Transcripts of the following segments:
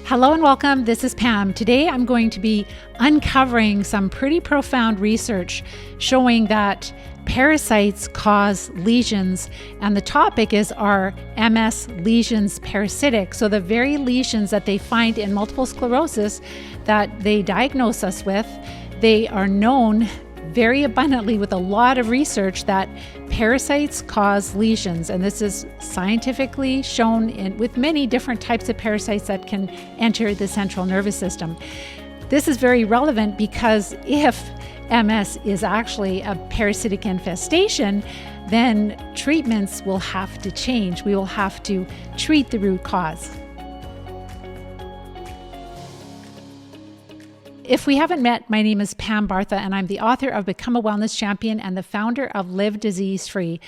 Hello and welcome. This is Pam. Today I'm going to be uncovering some pretty profound research showing that parasites cause lesions, and the topic is are MS lesions parasitic? So the very lesions that they find in multiple sclerosis that they diagnose us with, they are known very abundantly with a lot of research that parasites cause lesions, and this is scientifically shown with many different types of parasites that can enter the central nervous system. This is very relevant because if MS is actually a parasitic infestation, then treatments will have to change. We will have to treat the root cause. If we haven't met, my name is Pam Bartha, and I'm the author of Become a Wellness Champion and the founder of Live Disease Free.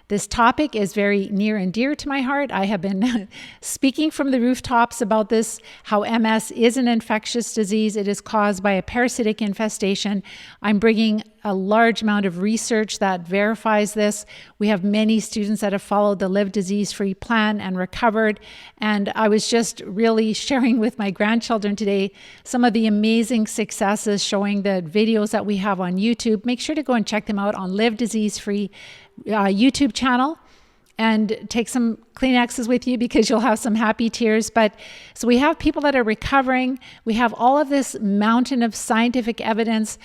This topic is very near and dear to my heart. I have been speaking from the rooftops about this, how MS is an infectious disease. It is caused by a parasitic infestation. I'm bringing a large amount of research that verifies this. We have many students that have followed the Live Disease Free plan and recovered. And I was just really sharing with my grandchildren today some of the amazing successes, showing the videos that we have on YouTube. Make sure to go and check them out on Live Disease Free YouTube channel, and take some Kleenexes with you because you'll have some happy tears. But so we have people that are recovering. We have all of this mountain of scientific evidence.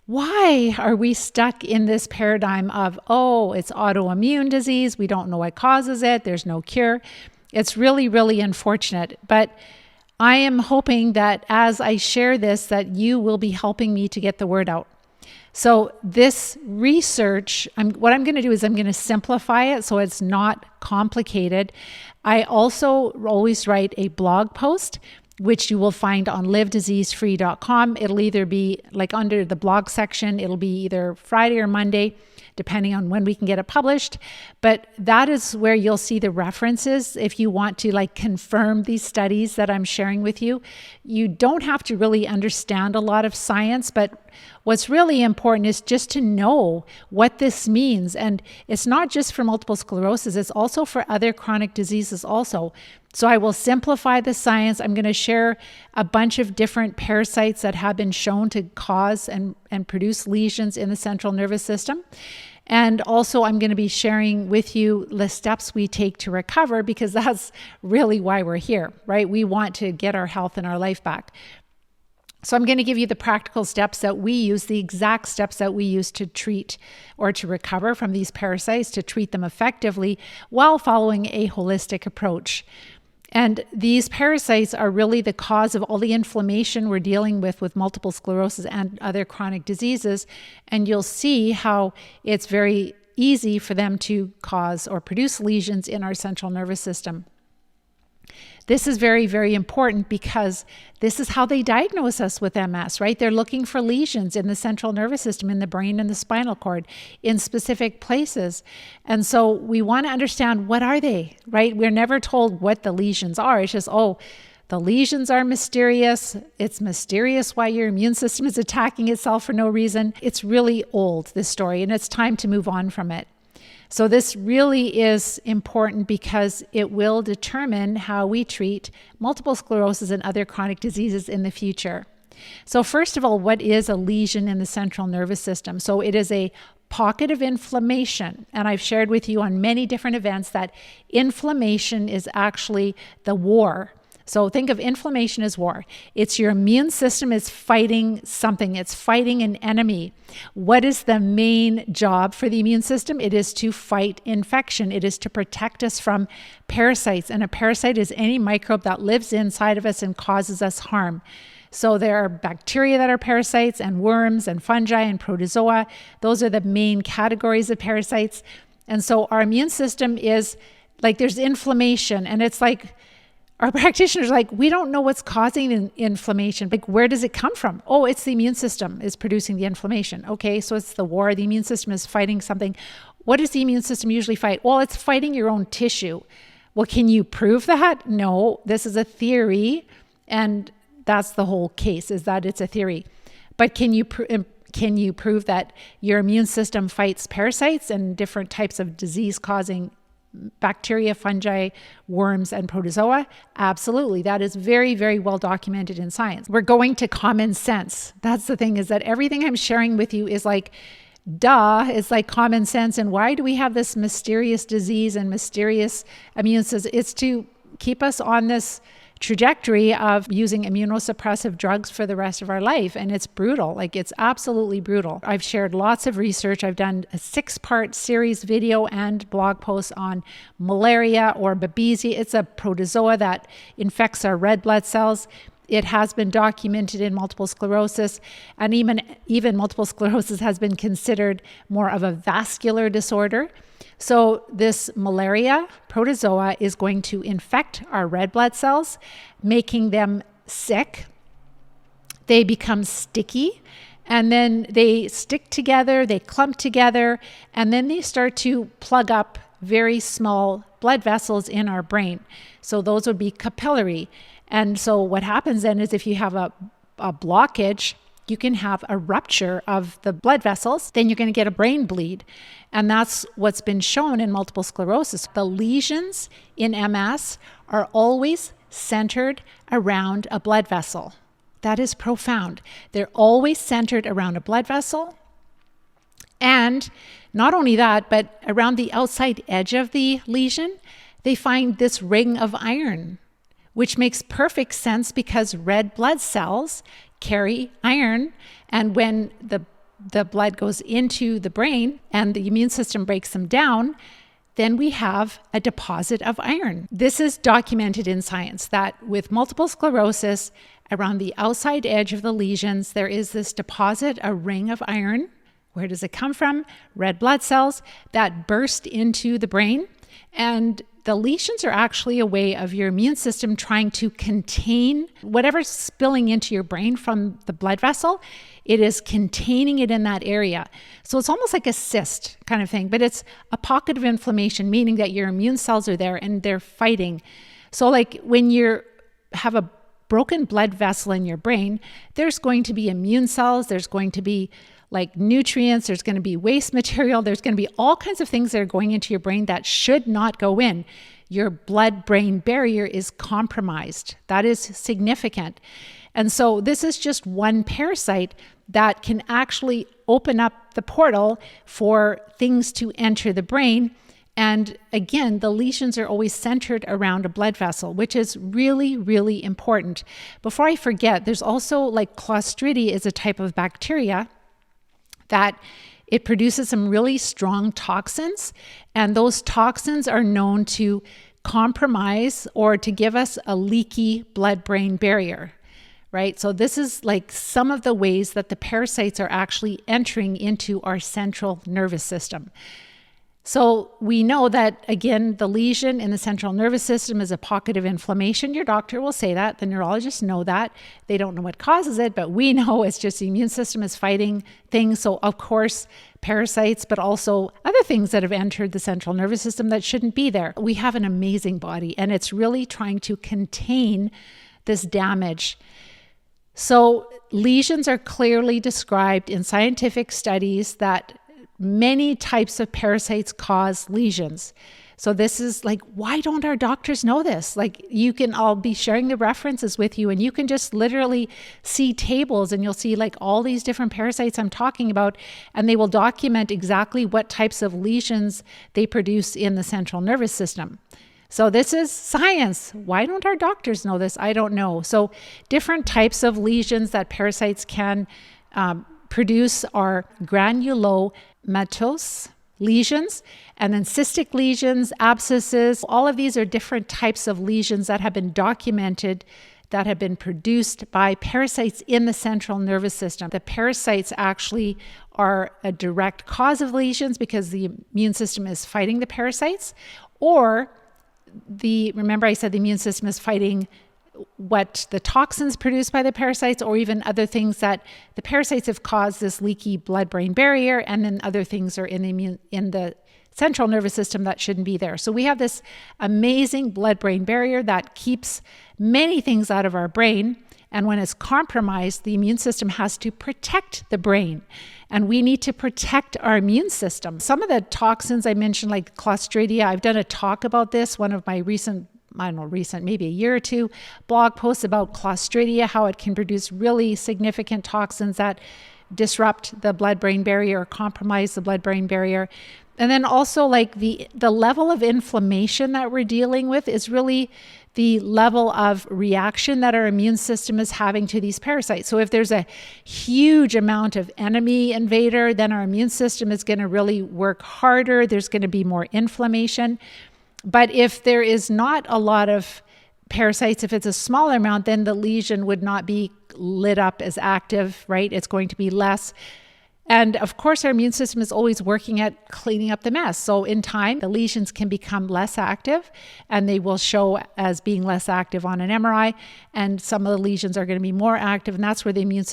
Why are we stuck in this paradigm of, oh, it's autoimmune disease, we don't know what causes it, there's no cure? It's really, really unfortunate. But I am hoping that as I share this, that you will be helping me to get the word out. So this research, what I'm going to do is I'm going to simplify it so it's not complicated. I also always write a blog post, which you will find on livediseasefree.com. It'll either be like under the blog section, it'll be either Friday or Monday, depending on when we can get it published. But that is where you'll see the references if you want to like confirm these studies that I'm sharing with you. You don't have to really understand a lot of science, but what's really important is just to know what this means. And it's not just for multiple sclerosis, it's also for other chronic diseases also. So I will simplify the science. I'm going to share a bunch of different parasites that have been shown to cause and produce lesions in the central nervous system. And also I'm going to be sharing with you the steps we take to recover, because that's really why we're here, right? We want to get our health and our life back. So I'm going to give you the practical steps that we use, the exact steps that we use to treat or to recover from these parasites, to treat them effectively while following a holistic approach. And these parasites are really the cause of all the inflammation we're dealing with multiple sclerosis and other chronic diseases. And you'll see how it's very easy for them to cause or produce lesions in our central nervous system. This is very, very important because this is how they diagnose us with MS, right? They're looking for lesions in the central nervous system, in the brain and the spinal cord, in specific places. And so we want to understand, what are they, right? We're never told what the lesions are. It's just, oh, the lesions are mysterious. It's mysterious why your immune system is attacking itself for no reason. It's really old, this story, and it's time to move on from it. So this really is important because it will determine how we treat multiple sclerosis and other chronic diseases in the future. So first of all, what is a lesion in the central nervous system? So it is a pocket of inflammation. And I've shared with you on many different events that inflammation is actually the war. So think of inflammation as war. It's your immune system is fighting something. It's fighting an enemy. What is the main job for the immune system? It is to fight infection. It is to protect us from parasites. And a parasite is any microbe that lives inside of us and causes us harm. So there are bacteria that are parasites, and worms and fungi and protozoa. Those are the main categories of parasites. And so our immune system is like, there's inflammation, and it's like, our practitioners are like, we don't know what's causing the inflammation. Like, where does it come from? Oh, it's the immune system is producing the inflammation. Okay, so it's the war. The immune system is fighting something. What does the immune system usually fight? Well, it's fighting your own tissue. Well, can you prove that? No, this is a theory. And that's the whole case, is that it's a theory. But can you prove that your immune system fights parasites and different types of disease-causing bacteria, fungi, worms, and protozoa? Absolutely. That is very, very well documented in science. We're going to common sense. That's the thing, is that everything I'm sharing with you is like, duh, it's like common sense. And why do we have this mysterious disease and mysterious immune system? It's to keep us on this trajectory of using immunosuppressive drugs for the rest of our life. And it's brutal. Like, it's absolutely brutal. I've shared lots of research. I've done a 6-part series video and blog posts on malaria or babesia. It's a protozoa that infects our red blood cells. It has been documented in multiple sclerosis, and even multiple sclerosis has been considered more of a vascular disorder. So this malaria protozoa is going to infect our red blood cells, making them sick. They become sticky, and then they stick together, they clump together, and then they start to plug up very small blood vessels in our brain. So those would be capillary. And so what happens then is, if you have a blockage, you can have a rupture of the blood vessels, then you're going to get a brain bleed. And that's what's been shown in multiple sclerosis. The lesions in MS are always centered around a blood vessel. That is profound. They're always centered around a blood vessel. And not only that, but around the outside edge of the lesion, they find this ring of iron, which makes perfect sense because red blood cells carry iron. And when the blood goes into the brain and the immune system breaks them down, then we have a deposit of iron. This is documented in science, that with multiple sclerosis, around the outside edge of the lesions, there is this deposit, a ring of iron. Where does it come from? Red blood cells that burst into the brain. And the lesions are actually a way of your immune system trying to contain whatever's spilling into your brain from the blood vessel. It is containing it in that area. So it's almost like a cyst kind of thing, but it's a pocket of inflammation, meaning that your immune cells are there and they're fighting. So like when you have a broken blood vessel in your brain, there's going to be immune cells, there's going to be like nutrients, there's going to be waste material, there's going to be all kinds of things that are going into your brain that should not go in. Your blood-brain barrier is compromised. That is significant. And so this is just one parasite that can actually open up the portal for things to enter the brain. And again, the lesions are always centered around a blood vessel, which is really, really important. Before I forget, there's also like Clostridia is a type of bacteria that it produces some really strong toxins, and those toxins are known to compromise or to give us a leaky blood-brain barrier, right? So this is like some of the ways that the parasites are actually entering into our central nervous system. So we know that, again, the lesion in the central nervous system is a pocket of inflammation. Your doctor will say that. The neurologists know that. They don't know what causes it, but we know it's just the immune system is fighting things. So, of course, parasites, but also other things that have entered the central nervous system that shouldn't be there. We have an amazing body, and it's really trying to contain this damage. So lesions are clearly described in scientific studies that many types of parasites cause lesions. So this is like, why don't our doctors know this? Like I'll be sharing the references with you, and you can just literally see tables and you'll see like all these different parasites I'm talking about, and they will document exactly what types of lesions they produce in the central nervous system. So this is science. Why don't our doctors know this? I don't know. So different types of lesions that parasites can produce are granulomatous lesions, and then cystic lesions, abscesses. All of these are different types of lesions that have been documented that have been produced by parasites in the central nervous system. The parasites actually are a direct cause of lesions because the immune system is fighting the parasites, or remember I said the immune system is fighting what the toxins produced by the parasites, or even other things that the parasites have caused this leaky blood-brain barrier, and then other things are in the central nervous system that shouldn't be there. So we have this amazing blood-brain barrier that keeps many things out of our brain, And when it's compromised, the immune system has to protect the brain. And we need to protect our immune system. Some of the toxins I mentioned, like Clostridia, I've done a talk about this, one of my recent, maybe a year or two, blog posts about Clostridia, how it can produce really significant toxins that disrupt the blood-brain barrier or compromise the blood-brain barrier. And then also like the level of inflammation that we're dealing with is really the level of reaction that our immune system is having to these parasites. So if there's a huge amount of enemy invader, then our immune system is going to really work harder. There's going to be more inflammation. But if there is not a lot of parasites, if it's a smaller amount, then the lesion would not be lit up as active, right? It's going to be less. And of course, our immune system is always working at cleaning up the mess. So in time, the lesions can become less active and they will show as being less active on an MRI. And some of the lesions are going to be more active. And that's where the immune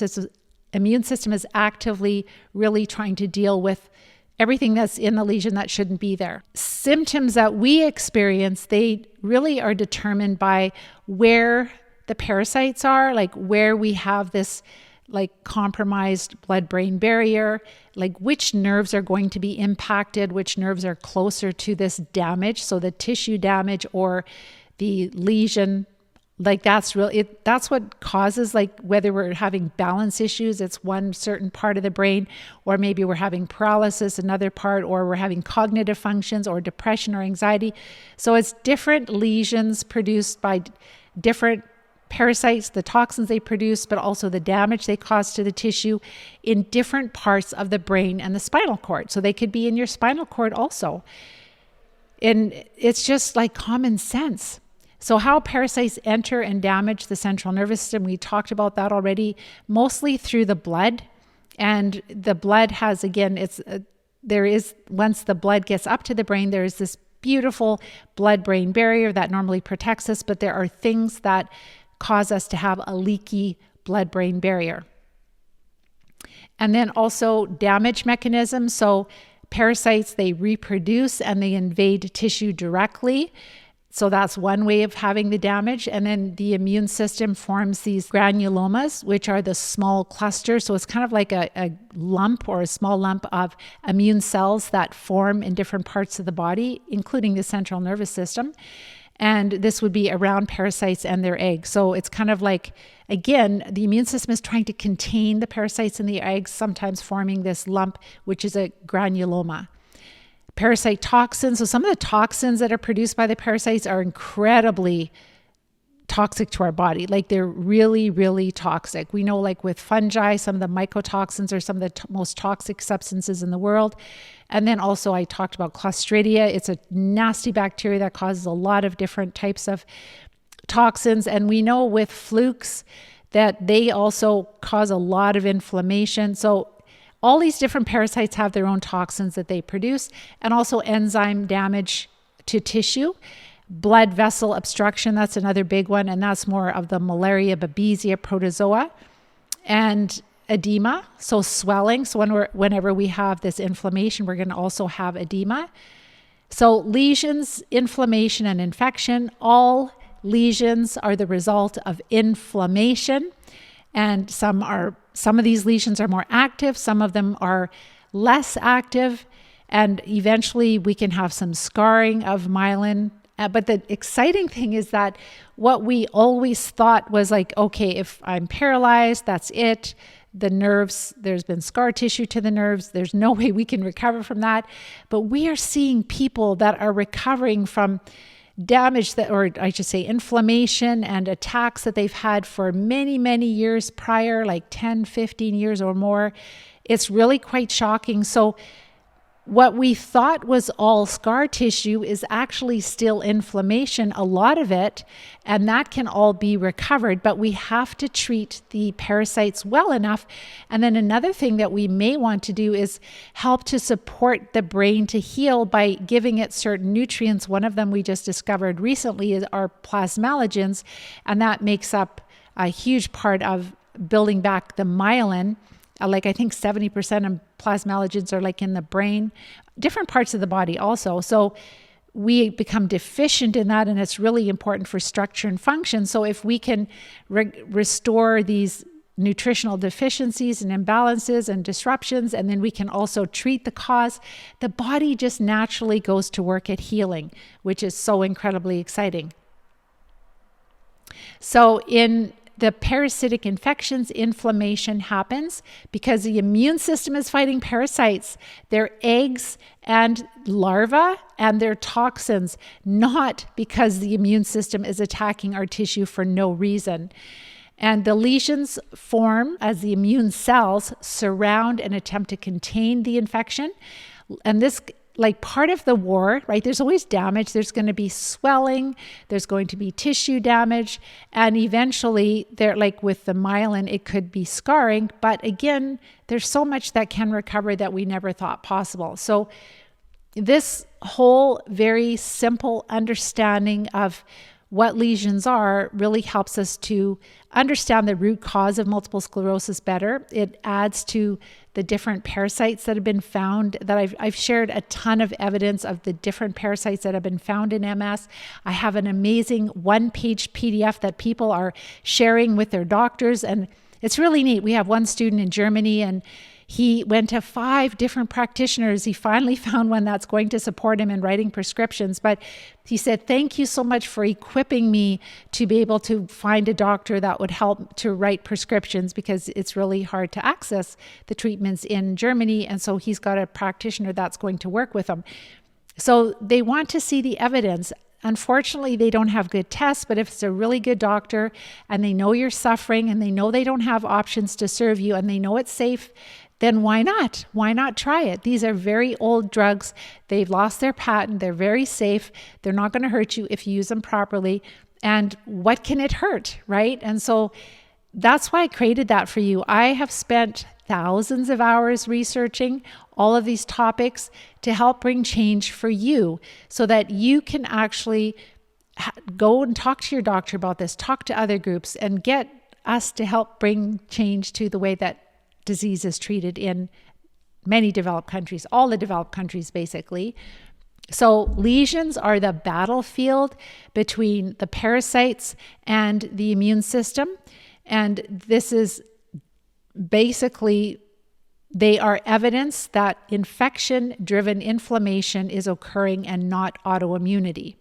system is actively really trying to deal with everything that's in the lesion that shouldn't be there. Symptoms that we experience, they really are determined by where the parasites are, like where we have this like compromised blood-brain barrier, like which nerves are going to be impacted, which nerves are closer to this damage. So the tissue damage or the lesion, like that's what causes, like whether we're having balance issues, it's one certain part of the brain, or maybe we're having paralysis, another part, or we're having cognitive functions or depression or anxiety. So it's different lesions produced by different parasites, the toxins they produce, but also the damage they cause to the tissue in different parts of the brain and the spinal cord. So they could be in your spinal cord also. And it's just like common sense. So how parasites enter and damage the central nervous system, we talked about that already, mostly through the blood. And the blood has, again, once the blood gets up to the brain, there is this beautiful blood-brain barrier that normally protects us, but there are things that cause us to have a leaky blood-brain barrier. And then also damage mechanisms. So parasites, they reproduce and they invade tissue directly. So that's one way of having the damage. And then the immune system forms these granulomas, which are the small clusters. So it's kind of like a lump or a small lump of immune cells that form in different parts of the body, including the central nervous system. And this would be around parasites and their eggs. So it's kind of like, again, the immune system is trying to contain the parasites in the eggs, sometimes forming this lump, which is a granuloma. Parasite toxins. So some of the toxins that are produced by the parasites are incredibly toxic to our body. Like they're really, really toxic. We know like with fungi, some of the mycotoxins are some of the most toxic substances in the world. And then also I talked about Clostridia. It's a nasty bacteria that causes a lot of different types of toxins. And we know with flukes that they also cause a lot of inflammation. So all these different parasites have their own toxins that they produce, and also enzyme damage to tissue. Blood vessel obstruction, that's another big one, and that's more of the malaria, babesia, protozoa. And edema, so swelling. So whenever we have this inflammation, we're going to also have edema. So lesions, inflammation, and infection, all lesions are the result of inflammation. And some of these lesions are more active, some of them are less active, and eventually we can have some scarring of myelin. But the exciting thing is that what we always thought was like, okay, if I'm paralyzed, that's it. The nerves, there's been scar tissue to the nerves. There's no way we can recover from that. But we are seeing people that are recovering from damage that, or I should say inflammation and attacks that they've had for many, many years prior, like 10, 15 years or more. It's really quite shocking. So what we thought was all scar tissue is actually still inflammation, a lot of it, and that can all be recovered, but we have to treat the parasites well enough. And then another thing that we may want to do is help to support the brain to heal by giving it certain nutrients. One of them we just discovered recently is our plasmalogens, and that makes up a huge part of building back the myelin. Like I think 70% of plasmalogens are like in the brain, different parts of the body also. So we become deficient in that, and it's really important for structure and function. So if we can restore these nutritional deficiencies and imbalances and disruptions, and then we can also treat the cause, the body just naturally goes to work at healing, which is so incredibly exciting. So in the parasitic infections, inflammation happens because the immune system is fighting parasites, their eggs and larvae and their toxins, not because the immune system is attacking our tissue for no reason. And the lesions form as the immune cells surround and attempt to contain the infection. And this, like part of the war, right? There's always damage. There's going to be swelling. There's going to be tissue damage. And eventually, there, like with the myelin, it could be scarring. But again, there's so much that can recover that we never thought possible. So this whole very simple understanding of what lesions are really helps us to understand the root cause of multiple sclerosis better. It adds to the different parasites that have been found, that I've shared a ton of evidence of the different parasites that have been found in MS. I have an amazing one-page PDF that people are sharing with their doctors, and it's really neat. We have one student in Germany, and he went to 5 different practitioners. He finally found one that's going to support him in writing prescriptions. But he said, thank you so much for equipping me to be able to find a doctor that would help to write prescriptions, because it's really hard to access the treatments in Germany. And so he's got a practitioner that's going to work with him. So they want to see the evidence. Unfortunately, they don't have good tests, but if it's a really good doctor and they know you're suffering and they know they don't have options to serve you and they know it's safe, then why not? Why not try it? These are very old drugs. They've lost their patent. They're very safe. They're not going to hurt you if you use them properly. And what can it hurt, right? And so that's why I created that for you. I have spent thousands of hours researching all of these topics to help bring change for you so that you can actually go and talk to your doctor about this, talk to other groups, and get us to help bring change to the way that disease is treated in many developed countries, all the developed countries basically. So lesions are the battlefield between the parasites and the immune system. And this is basically, they are evidence that infection-driven inflammation is occurring and not autoimmunity.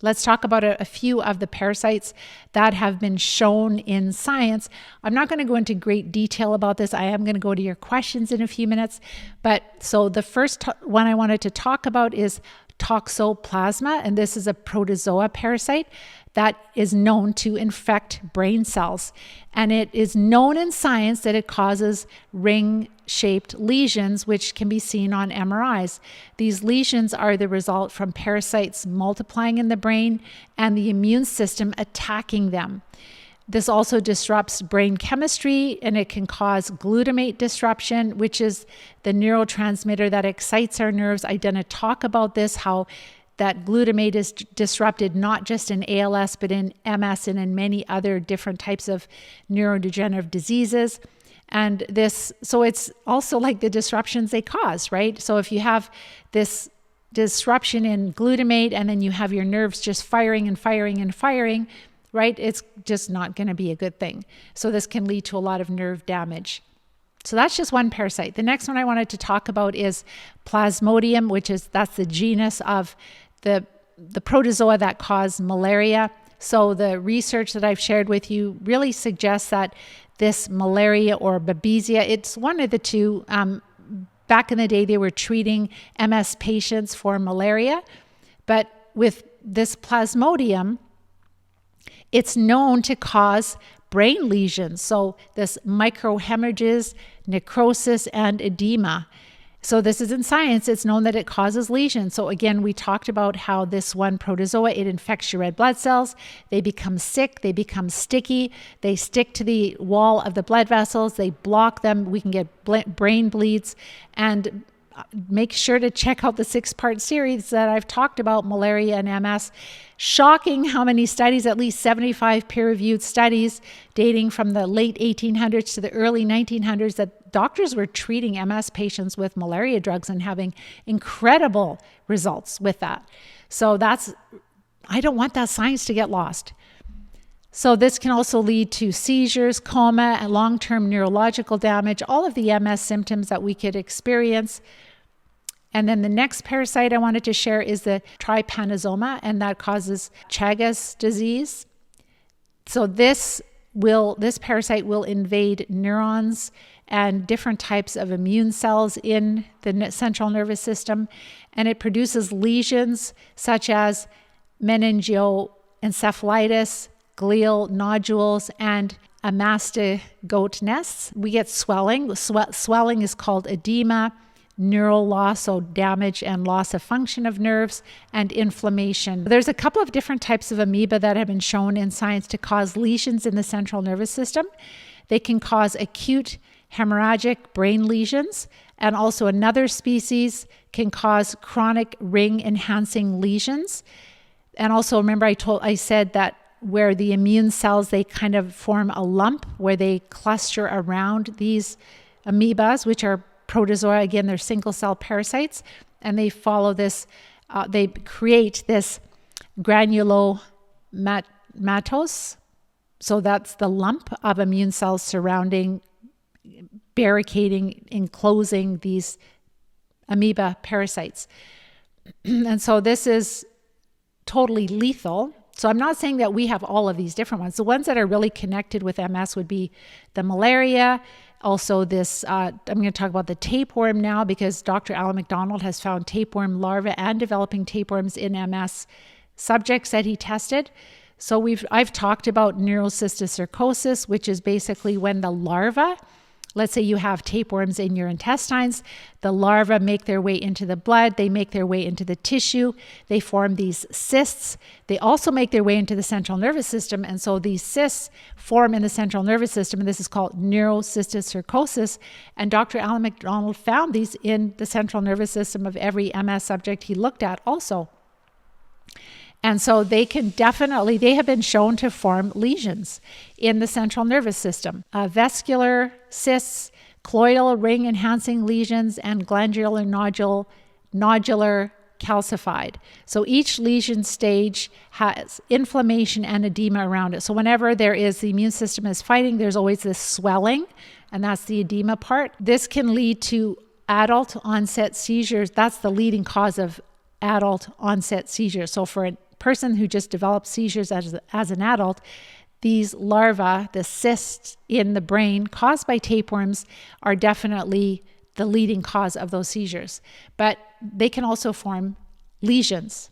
Let's talk about a few of the parasites that have been shown in science. I'm not going to go into great detail about this. I am going to go to your questions in a few minutes. But so the first one I wanted to talk about is Toxoplasma, and this is a protozoa parasite that is known to infect brain cells. And it is known in science that it causes ring-shaped lesions, which can be seen on MRIs. These lesions are the result from parasites multiplying in the brain and the immune system attacking them. This also disrupts brain chemistry, and it can cause glutamate disruption, which is the neurotransmitter that excites our nerves. I'm going to talk about this, how that glutamate is disrupted not just in ALS, but in MS and in many other different types of neurodegenerative diseases. And this, so it's also like the disruptions they cause, right? So if you have this disruption in glutamate and then you have your nerves just firing and firing and firing, right? It's just not going to be a good thing. So this can lead to a lot of nerve damage. So that's just one parasite. The next one I wanted to talk about is Plasmodium, that's the genus of the protozoa that cause malaria. So the research that I've shared with you really suggests that this malaria or babesia, it's one of the two. Back in the day, they were treating MS patients for malaria, but with this Plasmodium, it's known to cause brain lesions. So this microhemorrhages, necrosis, and edema. So this is in science. It's known that it causes lesions. So again, we talked about how this one protozoa, it infects your red blood cells. They become sick. They become sticky. They stick to the wall of the blood vessels. They block them. We can get brain bleeds. And make sure to check out the 6-part series that I've talked about malaria and MS. Shocking how many studies, at least 75 peer-reviewed studies dating from the late 1800s to the early 1900s, that doctors were treating MS patients with malaria drugs and having incredible results with that. So I don't want that science to get lost. So this can also lead to seizures, coma, and long-term neurological damage, all of the MS symptoms that we could experience. And then the next parasite I wanted to share is the trypanosoma, and that causes Chagas disease. So this parasite will invade neurons and different types of immune cells in the central nervous system, and it produces lesions such as meningoencephalitis, glial nodules, and amastigote nests. We get swelling. Swelling is called edema, neural loss, so damage and loss of function of nerves, and inflammation. There's a couple of different types of amoeba that have been shown in science to cause lesions in the central nervous system. They can cause acute hemorrhagic brain lesions, and also another species can cause chronic ring-enhancing lesions. And also remember I said that where the immune cells, they kind of form a lump where they cluster around these amoebas, which are protozoa. Again, they're single cell parasites, and they follow this, they create this granulomatous. So that's the lump of immune cells surrounding, barricading, enclosing these amoeba parasites. And so this is totally lethal. So I'm not saying that we have all of these different ones. The ones that are really connected with MS would be the malaria. Also this, I'm going to talk about the tapeworm now, because Dr. Alan McDonald has found tapeworm larvae and developing tapeworms in MS subjects that he tested. So I've talked about neurocysticercosis, which is basically when the larva, let's say you have tapeworms in your intestines, the larvae make their way into the blood, they make their way into the tissue, they form these cysts. They also make their way into the central nervous system, and so these cysts form in the central nervous system, and this is called neurocysticercosis. And Dr. Alan McDonald found these in the central nervous system of every MS subject he looked at also. And so they have been shown to form lesions in the central nervous system. Vesicular cysts, colloidal ring enhancing lesions, and glandular nodular calcified. So each lesion stage has inflammation and edema around it. So whenever the immune system is fighting, there's always this swelling, and that's the edema part. This can lead to adult onset seizures. That's the leading cause of adult onset seizures. So for a person who just develops seizures as an adult, these larvae, the cysts in the brain caused by tapeworms, are definitely the leading cause of those seizures. But they can also form lesions.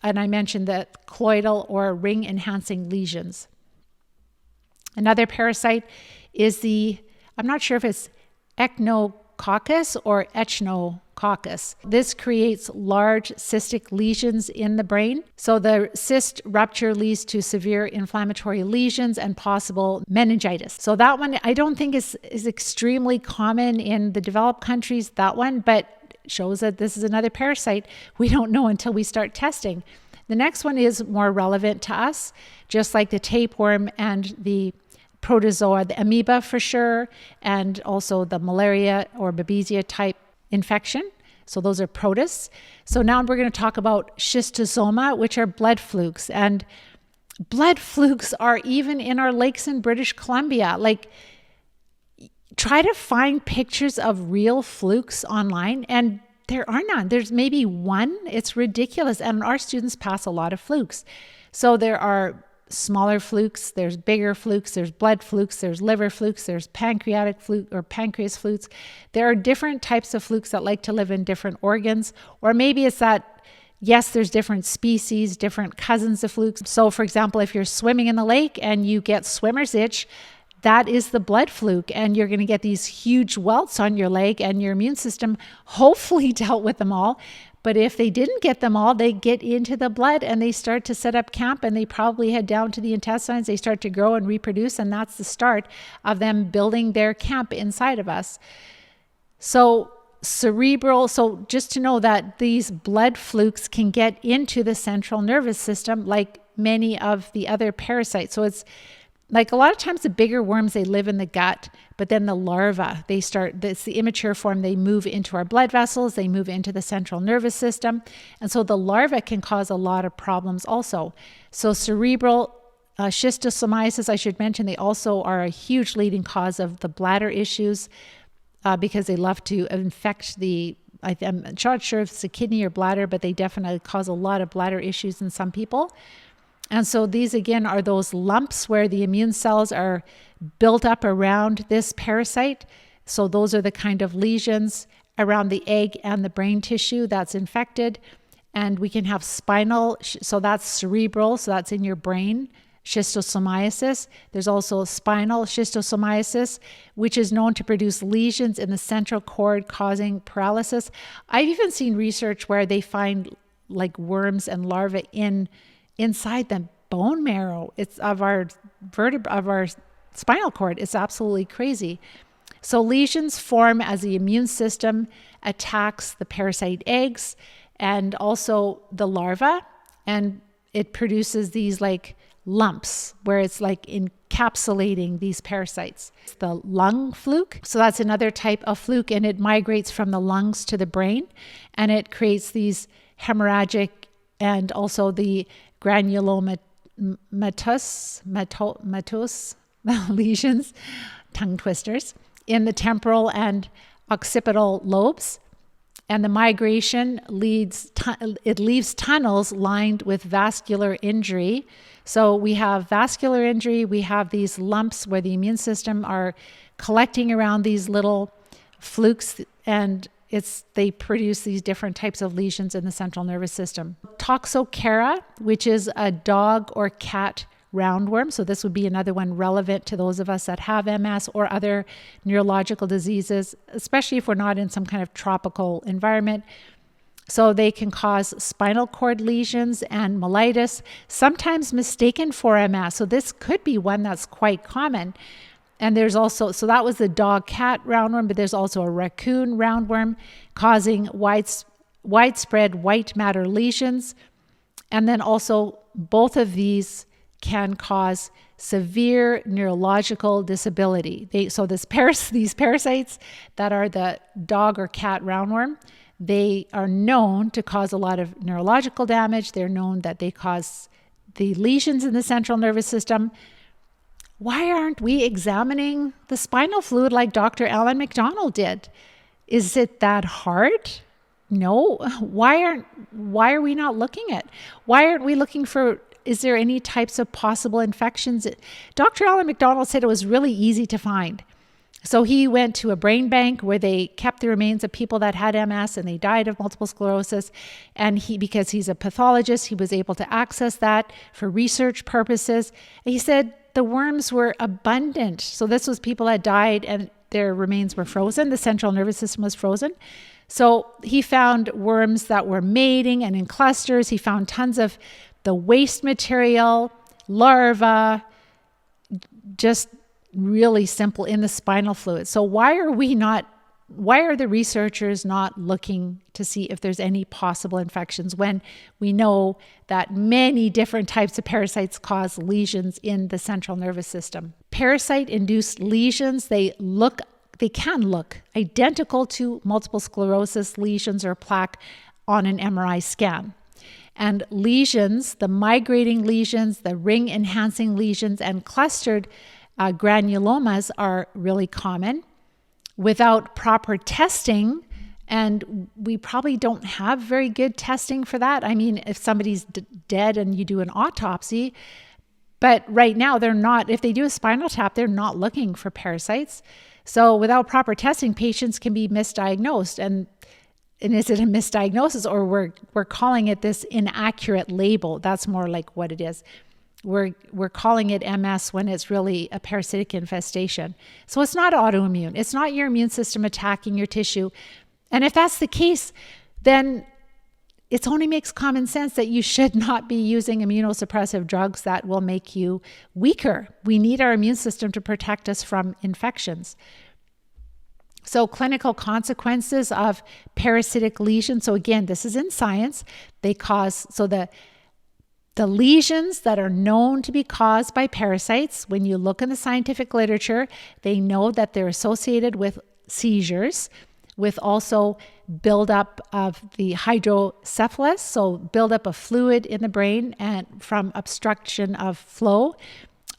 And I mentioned the colloidal or ring enhancing lesions. Another parasite is I'm not sure if it's Echinococcus or Echinococcus. This creates large cystic lesions in the brain. So the cyst rupture leads to severe inflammatory lesions and possible meningitis. So that one I don't think is extremely common in the developed countries, that one, but shows that this is another parasite we don't know until we start testing. The next one is more relevant to us, just like the tapeworm and the protozoa, the amoeba for sure, and also the malaria or babesia type infection. So those are protists. So now we're going to talk about schistosoma, which are blood flukes. And blood flukes are even in our lakes in British Columbia. Like, try to find pictures of real flukes online, and there are none. There's maybe one. It's ridiculous. And our students pass a lot of flukes. So there are smaller flukes, there's bigger flukes, there's blood flukes, there's liver flukes, there's pancreatic fluke or pancreas flukes. There are different types of flukes that like to live in different organs. Or maybe it's that, yes, there's different species, different cousins of flukes. So for example, if you're swimming in the lake and you get swimmer's itch, that is the blood fluke, and you're going to get these huge welts on your leg, and your immune system hopefully dealt with them all. But if they didn't get them all, they get into the blood and they start to set up camp, and they probably head down to the intestines. They start to grow and reproduce, and that's the start of them building their camp inside of us. So just to know that these blood flukes can get into the central nervous system like many of the other parasites. So like a lot of times the bigger worms, they live in the gut, but then the larvae, it's the immature form, they move into our blood vessels, they move into the central nervous system. And so the larvae can cause a lot of problems also. So cerebral schistosomiasis, I should mention, they also are a huge leading cause of the bladder issues because they love to infect I'm not sure if it's the kidney or bladder, but they definitely cause a lot of bladder issues in some people. And so these, again, are those lumps where the immune cells are built up around this parasite. So those are the kind of lesions around the egg and the brain tissue that's infected. And we can have spinal, so that's cerebral, so that's in your brain, schistosomiasis. There's also spinal schistosomiasis, which is known to produce lesions in the central cord causing paralysis. I've even seen research where they find like worms and larvae inside the bone marrow. It's of our spinal cord. It's absolutely crazy. So lesions form as the immune system attacks the parasite eggs and also the larva, and it produces these like lumps where it's like encapsulating these parasites. It's the lung fluke. So that's another type of fluke, and it migrates from the lungs to the brain, and it creates these hemorrhagic and also the granulomatous lesions, tongue twisters, in the temporal and occipital lobes. And the migration leaves tunnels lined with vascular injury. So we have vascular injury, we have these lumps where the immune system are collecting around these little flukes, and they produce these different types of lesions in the central nervous system. Toxocara, which is a dog or cat roundworm. So this would be another one relevant to those of us that have MS or other neurological diseases, especially if we're not in some kind of tropical environment. So they can cause spinal cord lesions and myelitis, sometimes mistaken for MS. So this could be one that's quite common. And there's also, so that was the dog-cat roundworm, but there's also a raccoon roundworm causing widespread white matter lesions. And then also both of these can cause severe neurological disability. These parasites that are the dog or cat roundworm, they are known to cause a lot of neurological damage. They're known that they cause the lesions in the central nervous system. Why aren't we examining the spinal fluid like Dr. Alan McDonald did? Is it that hard? No. Why are we not looking at? Why aren't we looking for, is there any types of possible infections? Dr. Alan McDonald said it was really easy to find. So he went to a brain bank where they kept the remains of people that had MS and they died of multiple sclerosis. And because he's a pathologist, he was able to access that for research purposes. And he said the worms were abundant. So this was people that died and their remains were frozen. The central nervous system was frozen. So he found worms that were mating and in clusters. He found tons of the waste material, larvae, just really simple in the spinal fluid. So why are the researchers not looking to see if there's any possible infections when we know that many different types of parasites cause lesions in the central nervous system? Parasite-induced lesions, they can look identical to multiple sclerosis lesions or plaque on an MRI scan. And lesions, the migrating lesions, the ring-enhancing lesions, and clustered granulomas are really common. Without proper testing, and we probably don't have very good testing for that. I mean, if somebody's dead and you do an autopsy, but right now they're not, if they do a spinal tap, they're not looking for parasites. So without proper testing, patients can be misdiagnosed. And is it a misdiagnosis, or we're calling it this inaccurate label? That's more like what it is. We're calling it MS when it's really a parasitic infestation. So it's not autoimmune. It's not your immune system attacking your tissue. And if that's the case, then it only makes common sense that you should not be using immunosuppressive drugs that will make you weaker. We need our immune system to protect us from infections. So clinical consequences of parasitic lesions. So again, this is in science. They cause, so the The lesions that are known to be caused by parasites, when you look in the scientific literature, they know that they're associated with seizures, with also buildup of the hydrocephalus, so buildup of fluid in the brain and from obstruction of flow.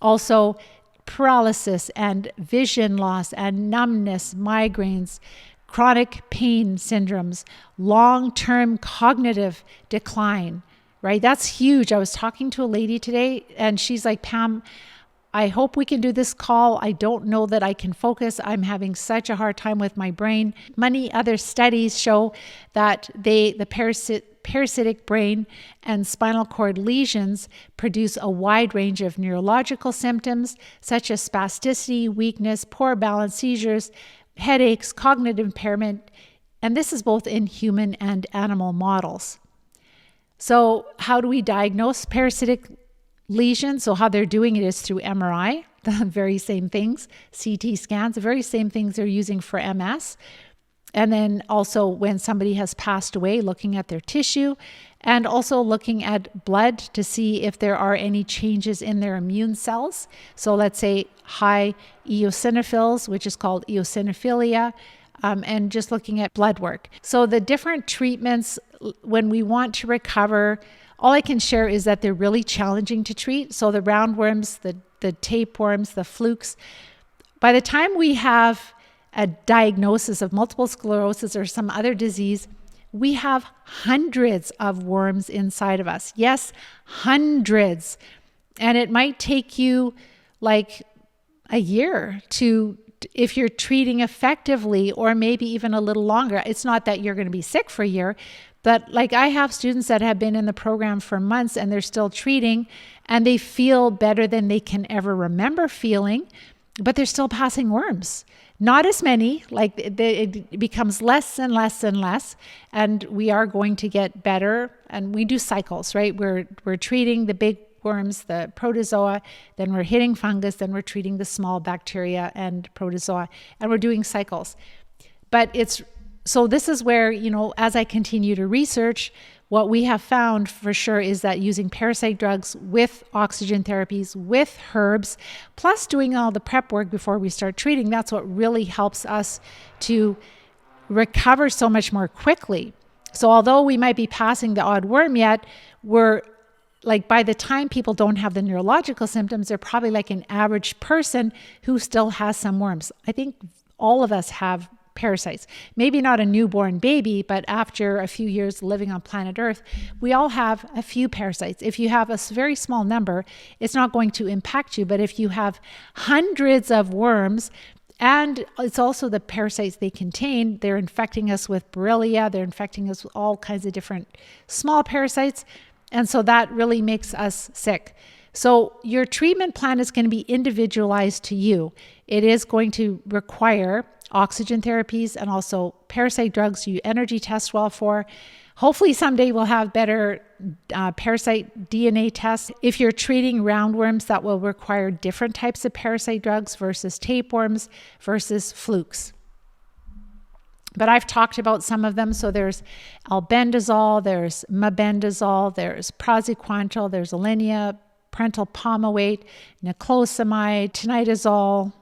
Also paralysis and vision loss and numbness, migraines, chronic pain syndromes, long-term cognitive decline, right? That's huge. I was talking to a lady today and she's like, Pam, I hope we can do this call. I don't know that I can focus. I'm having such a hard time with my brain. Many other studies show that the parasitic brain and spinal cord lesions produce a wide range of neurological symptoms such as spasticity, weakness, poor balance, seizures, headaches, cognitive impairment, and this is both in human and animal models. So how do we diagnose parasitic lesions? So how they're doing it is through MRI, the very same things, CT scans, the very same things they're using for MS. And then also when somebody has passed away, looking at their tissue and also looking at blood to see if there are any changes in their immune cells. So let's say high eosinophils, which is called eosinophilia, and just looking at blood work. So the different treatments when we want to recover, all I can share is that they're really challenging to treat. So the roundworms, the tapeworms, the flukes, by the time we have a diagnosis of multiple sclerosis or some other disease, we have hundreds of worms inside of us. Yes, hundreds. And it might take you like a year to, if you're treating effectively, or maybe even a little longer. It's not that you're going to be sick for a year, but like I have students that have been in the program for months and they're still treating and they feel better than they can ever remember feeling, but they're still passing worms. Not as many, like it becomes less and less and less, and we are going to get better. And we do cycles, right? We're treating the big worms, the protozoa, then we're hitting fungus, then we're treating the small bacteria and protozoa, and we're doing cycles. But so this is where, as I continue to research, what we have found for sure is that using parasite drugs with oxygen therapies, with herbs, plus doing all the prep work before we start treating, that's what really helps us to recover so much more quickly. So although we might be passing the odd worm yet, we're like by the time people don't have the neurological symptoms, they're probably like an average person who still has some worms. I think all of us have parasites. Maybe not a newborn baby, but after a few years living on planet Earth, we all have a few parasites. If you have a very small number, it's not going to impact you. But if you have hundreds of worms, and it's also the parasites they contain, they're infecting us with Borrelia, they're infecting us with all kinds of different small parasites. And so that really makes us sick. So your treatment plan is going to be individualized to you. It is going to require oxygen therapies and also parasite drugs you energy test well for. Hopefully someday we'll have better parasite DNA tests. If you're treating roundworms, that will require different types of parasite drugs versus tapeworms versus flukes. But I've talked about some of them. So there's albendazole, there's mebendazole, there's praziquantel, there's Alinea, parental palmitoate, niclosamide, tinidazole,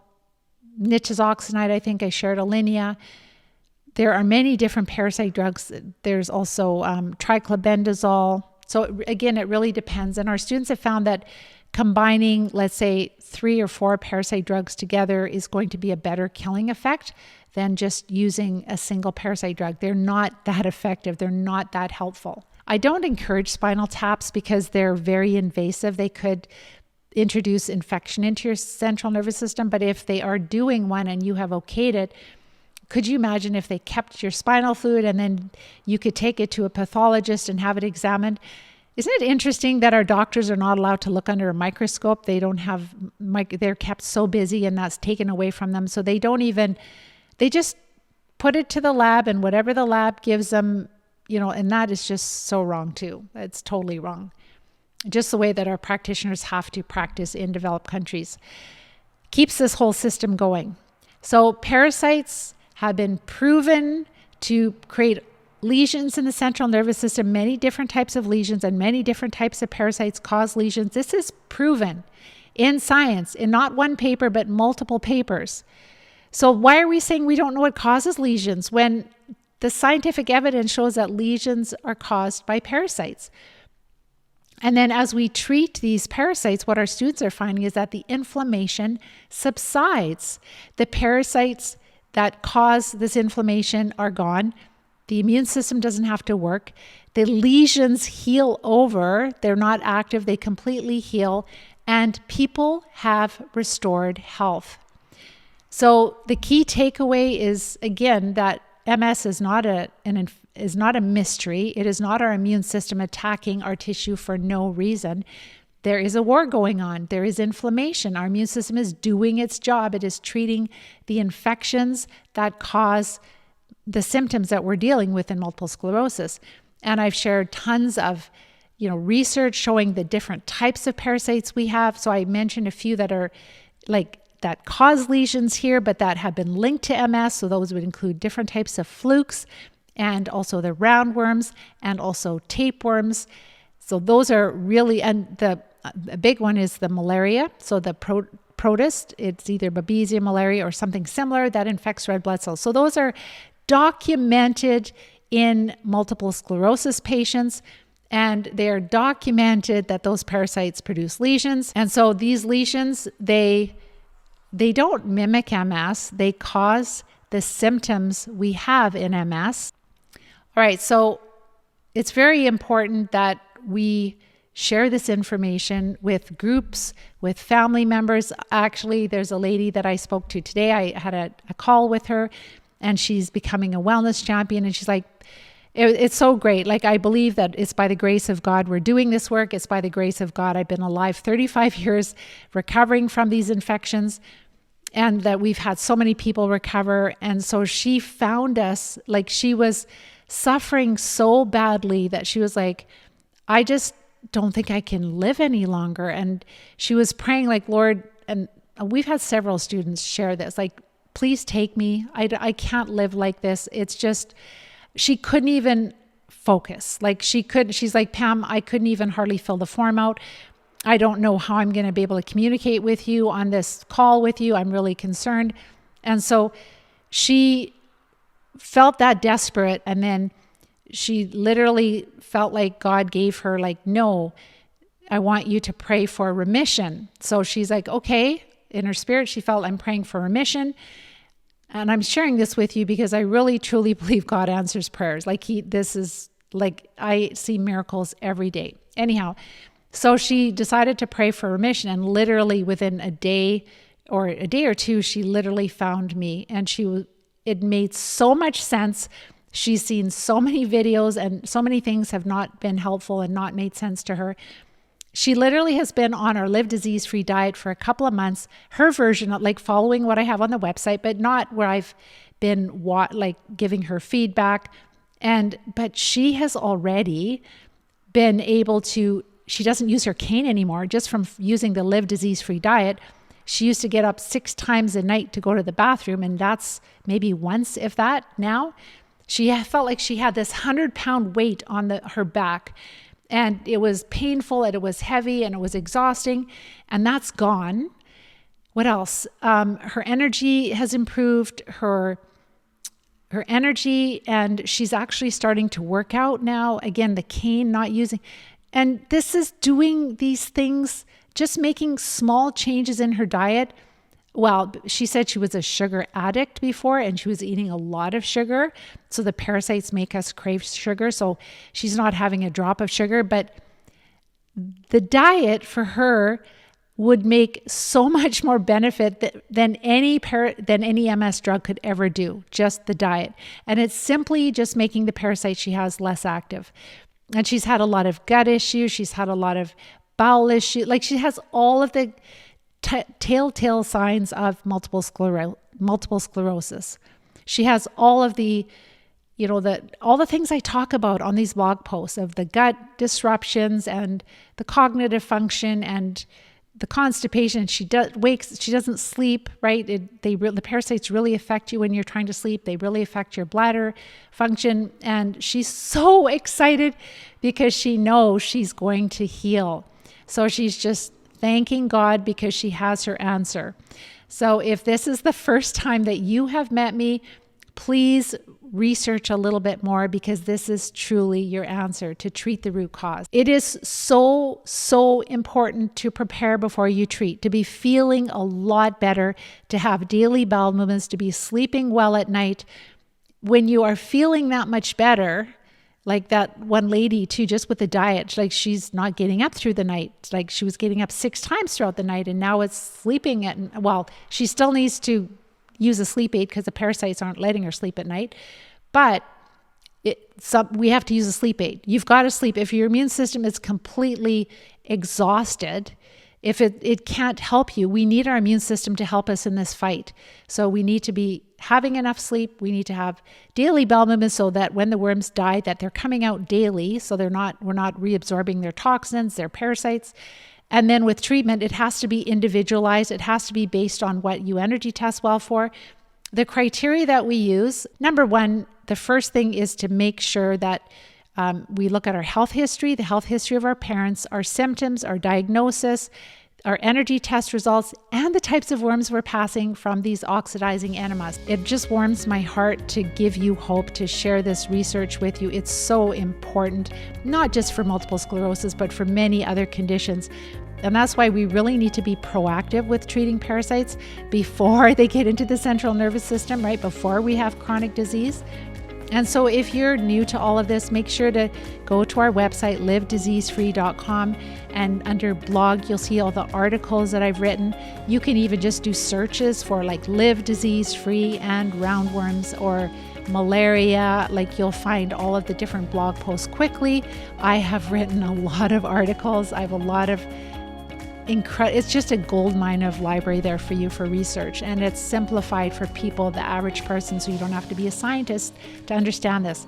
nitazoxanide, I think I shared Alinea. There are many different parasite drugs. There's also triclobendazole. So again, it really depends. And our students have found that combining, let's say, 3 or 4 parasite drugs together is going to be a better killing effect than just using a single parasite drug. They're not that effective. They're not that helpful. I don't encourage spinal taps because they're very invasive. They could introduce infection into your central nervous system. But if they are doing one and you have okayed it, could you imagine if they kept your spinal fluid and then you could take it to a pathologist and have it examined? Isn't it interesting that our doctors are not allowed to look under a microscope? They don't have, they're kept so busy and that's taken away from them. So they just put it to the lab and whatever the lab gives them, and that is just so wrong too. It's totally wrong. Just the way that our practitioners have to practice in developed countries. Keeps this whole system going. So parasites have been proven to create lesions in the central nervous system, many different types of lesions and many different types of parasites cause lesions. This is proven in science, in not one paper, but multiple papers. So why are we saying we don't know what causes lesions when the scientific evidence shows that lesions are caused by parasites? And then as we treat these parasites, what our students are finding is that the inflammation subsides. The parasites that cause this inflammation are gone. The immune system doesn't have to work. The lesions heal over. They're not active. They completely heal. And people have restored health. So the key takeaway is, again, that MS is not a mystery. It is not our immune system attacking our tissue for no reason. There is a war going on. There is inflammation. Our immune system is doing its job. It is treating the infections that cause the symptoms that we're dealing with in multiple sclerosis. And I've shared tons of research showing the different types of parasites we have. So I mentioned a few that are that cause lesions here, but that have been linked to MS. So those would include different types of flukes and also the roundworms and also tapeworms. So those are really, and the big one is the malaria. So the protist, it's either Babesia malaria or something similar that infects red blood cells. So those are documented in multiple sclerosis patients, and they're documented that those parasites produce lesions. And so these lesions, they don't mimic MS. They cause the symptoms we have in MS. All right, so it's very important that we share this information with groups, with family members. Actually, there's a lady that I spoke to today. I had a call with her, and she's becoming a wellness champion. And she's like, it's so great. Like, I believe that it's by the grace of God we're doing this work. It's by the grace of God. I've been alive 35 years recovering from these infections, and that we've had so many people recover. And so she found us, like, she was suffering so badly that she was like, I just don't think I can live any longer. And she was praying like, Lord, and we've had several students share this, like, please take me. I can't live like this. It's just, she couldn't even focus. Like, she's like, Pam, I couldn't even hardly fill the form out. I don't know how I'm going to be able to communicate with you on this call with you. I'm really concerned. And so she felt that desperate. And then she literally felt like God gave her, like, no, I want you to pray for remission. So she's like, okay. In her spirit, she felt, I'm praying for remission. And I'm sharing this with you because I really, truly believe God answers prayers. Like, this is like, I see miracles every day. Anyhow, so she decided to pray for remission, and literally within a day or two, she literally found me, and it made so much sense. She's seen so many videos, and so many things have not been helpful and not made sense to her. She literally has been on our Live Disease-Free diet for a couple of months, her version of, like, following what I have on the website, but not where I've been giving her feedback. But she has already been able to, she doesn't use her cane anymore, just from using the Live Disease-Free diet. She used to get up 6 times a night to go to the bathroom, and that's maybe once, if that, now. She felt like she had this 100-pound weight on her back, and it was painful, and it was heavy, and it was exhausting, and that's gone. What else? Her energy has improved, her energy, and she's actually starting to work out now. Again, the cane, not using. And this is doing these things, just making small changes in her diet. Well, she said she was a sugar addict before, and she was eating a lot of sugar. So the parasites make us crave sugar. So she's not having a drop of sugar, but the diet for her would make so much more benefit than any MS drug could ever do, just the diet. And it's simply just making the parasites she has less active. And she's had a lot of gut issues. She's had a lot of bowel issues. Like, she has all of the telltale signs of multiple sclerosis. She has all of the, all the things I talk about on these blog posts of the gut disruptions and the cognitive function and the constipation, she doesn't sleep, right? The parasites really affect you when you're trying to sleep. They really affect your bladder function. And she's so excited because she knows she's going to heal. So she's just thanking God because she has her answer. So if this is the first time that you have met me, please research a little bit more, because this is truly your answer to treat the root cause. It is so, so important to prepare before you treat, to be feeling a lot better, to have daily bowel movements, to be sleeping well at night. When you are feeling that much better, like that one lady too, just with the diet, like she's not getting up through the night. Like she was getting up 6 times throughout the night, and now it's sleeping she still needs to use a sleep aid because the parasites aren't letting her sleep at night. But we have to use a sleep aid. You've got to sleep. If your immune system is completely exhausted, if it can't help you, we need our immune system to help us in this fight. So we need to be having enough sleep. We need to have daily bowel movements so that when the worms die, that they're coming out daily. So we're not reabsorbing their toxins, their parasites. And then with treatment, it has to be individualized. It has to be based on what you energy test well for. The criteria that we use, number one, the first thing is to make sure that we look at our health history, the health history of our parents, our symptoms, our diagnosis, our energy test results, and the types of worms we're passing from these oxidizing enemas. It just warms my heart to give you hope, to share this research with you. It's so important, not just for multiple sclerosis, but for many other conditions. And that's why we really need to be proactive with treating parasites before they get into the central nervous system, right? Before we have chronic disease. And so if you're new to all of this, make sure to go to our website, livediseasefree.com, and under blog, you'll see all the articles that I've written. You can even just do searches for like live disease free and roundworms or malaria. Like you'll find all of the different blog posts quickly. I have written a lot of articles. I have a lot of it's just a gold mine of library there for you for research, and it's simplified for people, the average person, so you don't have to be a scientist to understand this.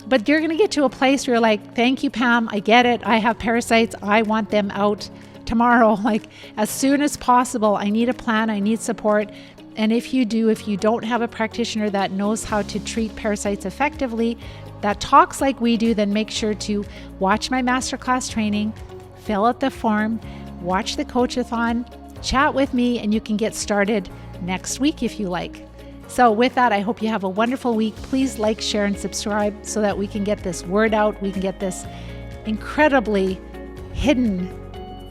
But you're going to get to a place where you're like, thank you, Pam, I get it, I have parasites, I want them out tomorrow, like as soon as possible. I need a plan, I need support. And if you don't have a practitioner that knows how to treat parasites effectively, that talks like we do, then make sure to watch my masterclass training, fill out the form, watch the coach-a-thon, chat with me, and you can get started next week if you like. So with that, I hope you have a wonderful week. Please like, share, and subscribe so that we can get this word out. We can get this incredibly hidden,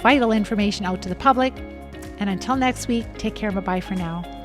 vital information out to the public. And until next week, take care and bye-bye for now.